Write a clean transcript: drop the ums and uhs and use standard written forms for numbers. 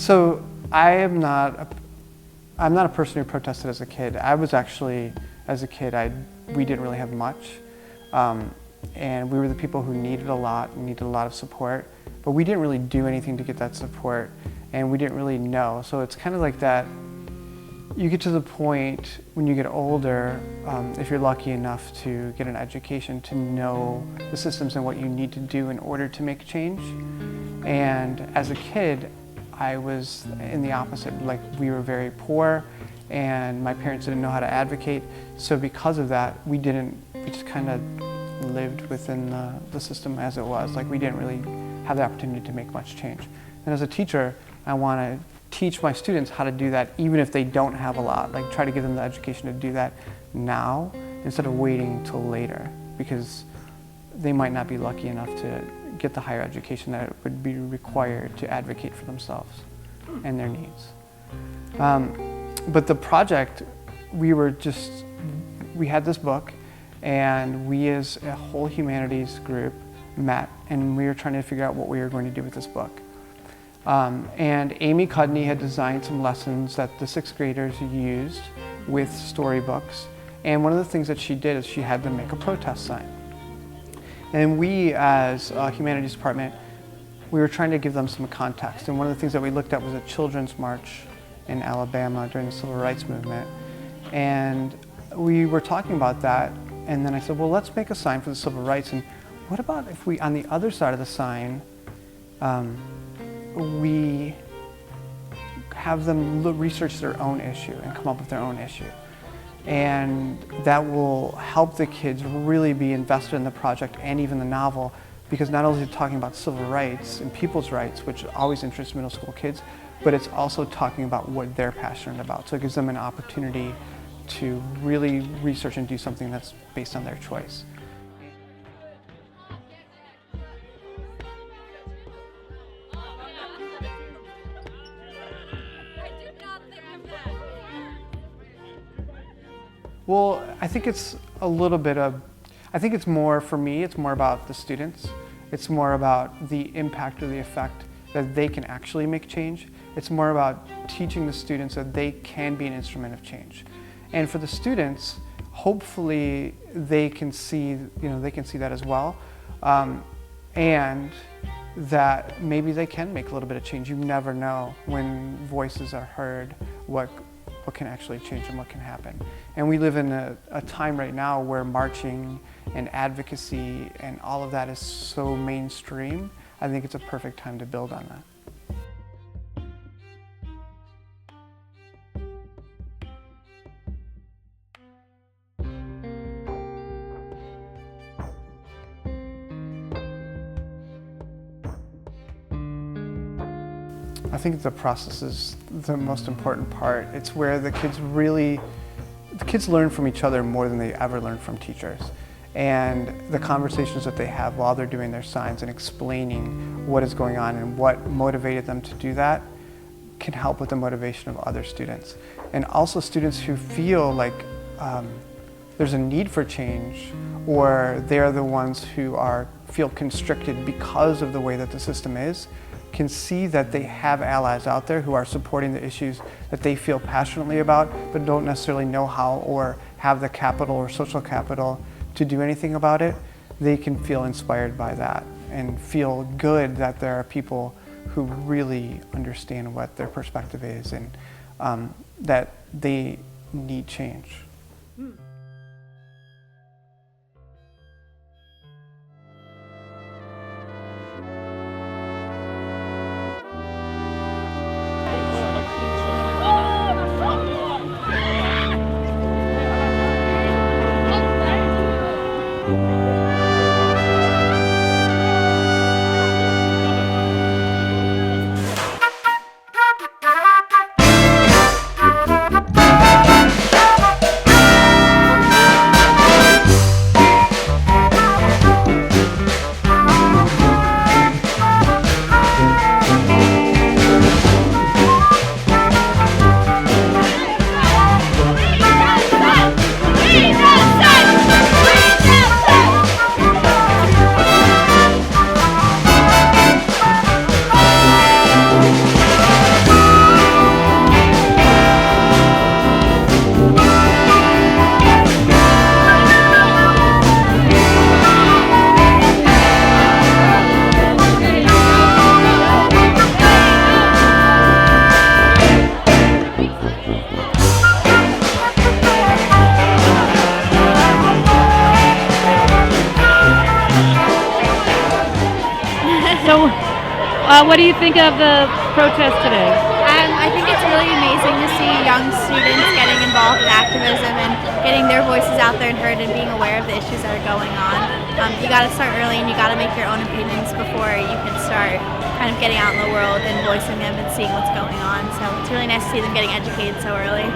So I'm not a person who protested as a kid. I was actually, as a kid, we didn't really have much. And we were the people who needed a lot of support, but we didn't really do anything to get that support, and we didn't really know. So it's kind of like that, you get to the point when you get older, if you're lucky enough to get an education, to know the systems and what you need to do in order to make change. And as a kid, I was in the opposite. Like, we were very poor, and my parents didn't know how to advocate. So because of that, we just kind of lived within the system as it was. Like, we didn't really have the opportunity to make much change. And as a teacher, I want to teach my students how to do that, even if they don't have a lot. Like, try to give them the education to do that now instead of waiting till later, because they might not be lucky enough to get the higher education that would be required to advocate for themselves and their needs. But the project, we had this book, and we as a whole humanities group met, and we were trying to figure out what we were going to do with this book. And Amy Cudney had designed some lessons that the sixth graders used with storybooks. And one of the things that she did is she had them make a protest sign. And we, as a humanities department, we were trying to give them some context. And one of the things that we looked at was a children's march in Alabama during the Civil Rights Movement. And we were talking about that, and then I said, well, let's make a sign for the civil rights, and what about if we, on the other side of the sign, we have them research their own issue and come up with their own issue. And that will help the kids really be invested in the project and even the novel, because not only is it talking about civil rights and people's rights, which always interests middle school kids, but it's also talking about what they're passionate about. So it gives them an opportunity to really research and do something that's based on their choice. Well, I think it's more, for me, it's more about the students. It's more about the impact or the effect that they can actually make change. It's more about teaching the students that they can be an instrument of change. And for the students, hopefully they can see that as well. And that maybe they can make a little bit of change. You never know when voices are heard, what can actually change and what can happen. And we live in a time right now where marching and advocacy and all of that is so mainstream. I think it's a perfect time to build on that. I think the process is the most important part. It's where the kids learn from each other more than they ever learn from teachers. And the conversations that they have while they're doing their signs and explaining what is going on and what motivated them to do that can help with the motivation of other students. And also students who feel like there's a need for change, or they're the ones who feel constricted because of the way that the system is, can see that they have allies out there who are supporting the issues that they feel passionately about, but don't necessarily know how or have the capital or social capital to do anything about it. They can feel inspired by that and feel good that there are people who really understand what their perspective is, and that they need change. What do you think of the protest today? I think it's really amazing to see young students getting involved in activism and getting their voices out there and heard and being aware of the issues that are going on. You got to start early and you got to make your own opinions before you can start kind of getting out in the world and voicing them and seeing what's going on. So it's really nice to see them getting educated so early.